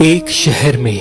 ایک شہر میں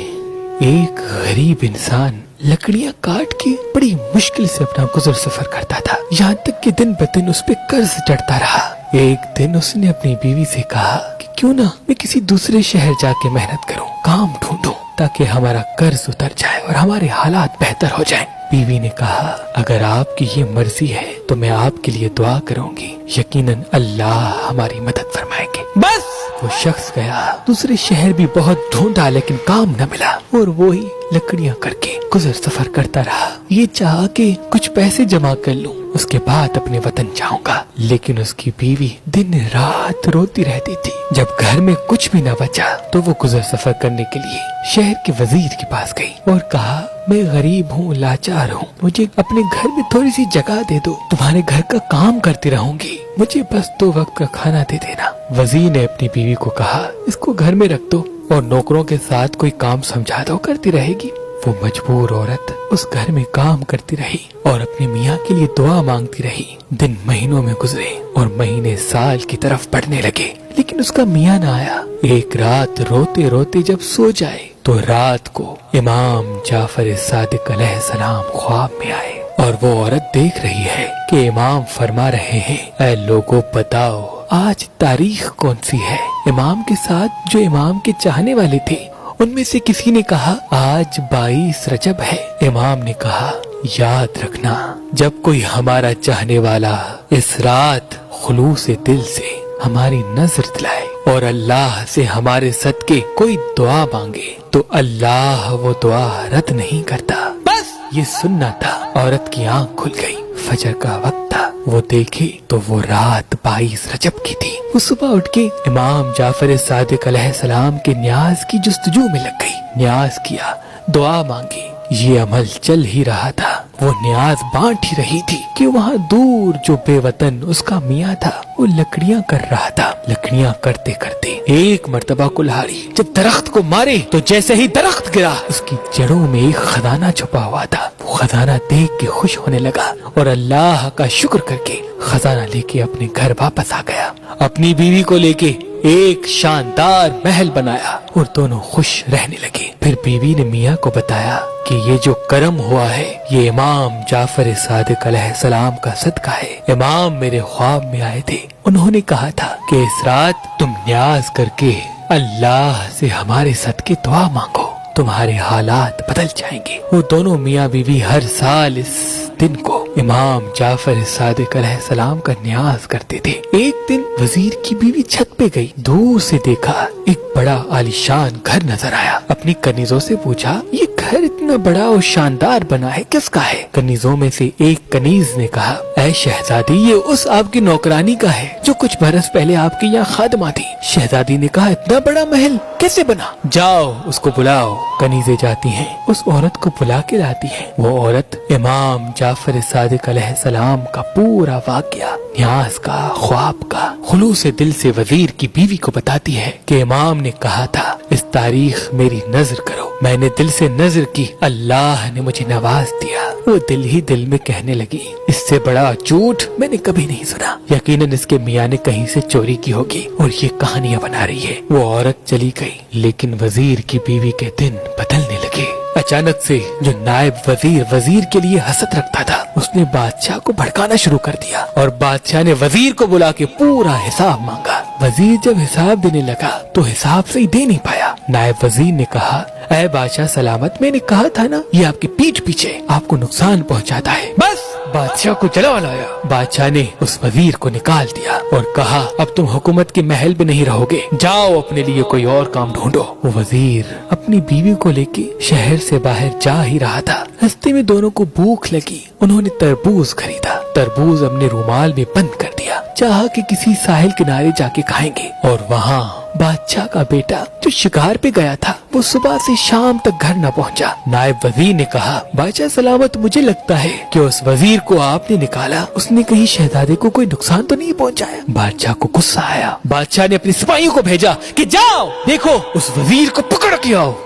ایک غریب انسان لکڑیاں کاٹ کے بڑی مشکل سے اپنا گزر سفر کرتا تھا، یہاں تک کہ دن بدن اس پہ قرض چڑھتا رہا۔ ایک دن اس نے اپنی بیوی سے کہا کہ کیوں نہ میں کسی دوسرے شہر جا کے محنت کروں، کام ڈھونڈوں تاکہ ہمارا قرض اتر جائے اور ہمارے حالات بہتر ہو جائیں۔ بیوی نے کہا اگر آپ کی یہ مرضی ہے تو میں آپ کے لیے دعا کروں گی، یقیناً اللہ ہماری مدد فرمائیں گے۔ بس وہ شخص گیا، دوسرے شہر بھی بہت ڈھونڈا لیکن کام نہ ملا، اور وہی لکڑیاں کر کے گزر سفر کرتا رہا۔ یہ چاہا کہ کچھ پیسے جمع کر لوں، اس کے بعد اپنے وطن جاؤں گا، لیکن اس کی بیوی دن رات روتی رہتی تھی۔ جب گھر میں کچھ بھی نہ بچا تو وہ گزر سفر کرنے کے لیے شہر کے وزیر کے پاس گئی اور کہا میں غریب ہوں، لاچار ہوں، مجھے اپنے گھر میں تھوڑی سی جگہ دے دو، تمہارے گھر کا کام کرتی رہوں گی، مجھے بس 2 وقت کا کھانا دے دینا۔ وزیر نے اپنی بیوی کو کہا اس کو گھر میں رکھ دو اور نوکروں کے ساتھ کوئی کام سمجھا دو، کرتی رہے گی۔ وہ مجبور عورت اس گھر میں کام کرتی رہی اور اپنے میاں کے لیے دعا مانگتی رہی۔ دن مہینوں میں گزرے اور مہینے سال کی طرف بڑھنے لگے، لیکن اس کا میاں نہ آیا۔ ایک رات روتے روتے جب سو جائے تو رات کو امام جعفر صادق علیہ السلام خواب میں آئے، اور وہ عورت دیکھ رہی ہے کہ امام فرما رہے ہیں اے لوگوں بتاؤ آج تاریخ کون سی ہے۔ امام کے ساتھ جو امام کے چاہنے والے تھے ان میں سے کسی نے کہا آج 22 رجب ہے۔ امام نے کہا یاد رکھنا جب کوئی ہمارا چاہنے والا اس رات خلوص دل سے ہماری نظر دلائے اور اللہ سے ہمارے صدقے کوئی دعا مانگے تو اللہ وہ دعا رد نہیں کرتا۔ بس یہ سننا تھا۔ عورت کی آنکھ کھل گئی، فجر کا وقت تھا، وہ دیکھے تو وہ رات 22 رجب کی تھی۔ وہ صبح اٹھ کے امام جعفر صادق علیہ السلام کے نیاز کی جستجو میں لگ گئی، نیاز کیا، دعا مانگی۔ یہ عمل چل ہی رہا تھا، وہ نیاز بانٹ ہی رہی تھی کہ وہاں دور جو بے وطن اس کا میاں تھا وہ لکڑیاں کر رہا تھا۔ لکڑیاں کرتے کرتے ایک مرتبہ کلہاڑی جب درخت کو مارے تو جیسے ہی درخت گرا اس کی جڑوں میں ایک خزانہ چھپا ہوا تھا۔ وہ خزانہ دیکھ کے خوش ہونے لگا اور اللہ کا شکر کر کے خزانہ لے کے اپنے گھر واپس آ گیا۔ اپنی بیوی کو لے کے ایک شاندار محل بنایا اور دونوں خوش رہنے لگے۔ پھر بیوی نے میاں کو بتایا کہ یہ جو کرم ہوا ہے یہ امام جعفر صادق علیہ السلام کا صدقہ ہے۔ امام میرے خواب میں آئے تھے، انہوں نے کہا تھا کہ اس رات تم نیاز کر کے اللہ سے ہمارے صدقے دعا مانگو، تمہارے حالات بدل جائیں گے۔ وہ دونوں میاں بیوی ہر سال اس دن کو امام جعفر صادق علیہ السلام کا نیاز کرتے تھے۔ ایک دن وزیر کی بیوی چھت پہ گئی، دور سے دیکھا ایک بڑا عالیشان گھر نظر آیا۔ اپنی کنیزوں سے پوچھا یہ گھر اتنا بڑا اور شاندار بنا ہے کس کا ہے؟ کنیزوں میں سے ایک کنیز نے کہا اے شہزادی یہ اس آپ کی نوکرانی کا ہے جو کچھ برس پہلے آپ کے یہاں خادمہ تھی۔ شہزادی نے کہا اتنا بڑا محل کیسے بنا؟ جاؤ اس کو بلاؤ۔ کنیزیں جاتی ہیں، اس عورت کو بلا کے لاتی ہیں۔ وہ عورت امام جعفر صادق علیہ السلام کا پورا واقعہ، نیاز کا، خواب کا، خلوص دل سے وزیر کی بیوی کو بتاتی ہے کہ امام نے کہا تھا اس تاریخ میری نظر کرو، میں نے دل سے نظر کی، اللہ نے مجھے نواز دیا۔ وہ دل ہی دل میں کہنے لگی اس سے بڑا جھوٹ میں نے کبھی نہیں سنا، یقیناً اس کے میاں نے کہیں سے چوری کی ہوگی اور یہ کہانیاں بنا رہی ہے۔ وہ عورت چلی گئی لیکن وزیر کی بیوی کے دن بدلنے لگے۔ اچانک سے جو نائب وزیر کے لیے حسد رکھتا تھا اس نے بادشاہ کو بھڑکانا شروع کر دیا اور بادشاہ نے وزیر کو بلا کے پورا حساب مانگا۔ وزیر جب حساب دینے لگا تو حساب صحیح دے نہیں پایا۔ نائب وزیر نے کہا اے بادشاہ سلامت، میں نے کہا تھا نا یہ آپ کی پیٹھ پیچھے آپ کو نقصان پہنچاتا ہے۔ بس بادشاہ کو جلا لایا۔ بادشاہ نے اس وزیر کو نکال دیا اور کہا اب تم حکومت کے محل میں نہیں رہو گے، جاؤ اپنے لیے کوئی اور کام ڈھونڈو۔ وہ وزیر اپنی بیوی کو لے کے شہر سے باہر جا ہی رہا تھا، راستے میں دونوں کو بھوک لگی، انہوں نے تربوز خریدا، تربوز اپنے رومال میں بند کر دیا، چاہا کہ کسی ساحل کنارے جا کے کھائیں گے، اور وہاں بادشاہ کا بیٹا جو شکار پہ گیا تھا وہ صبح سے شام تک گھر نہ پہنچا۔ نائب وزیر نے کہا بادشاہ سلامت، مجھے لگتا ہے کہ اس وزیر کو آپ نے نکالا، اس نے کہیں شہزادے کو کوئی نقصان تو نہیں پہنچایا۔ بادشاہ کو غصہ آیا، بادشاہ نے اپنے سپاہیوں کو بھیجا کہ جاؤ دیکھو اس وزیر کو پکڑ کے آؤ،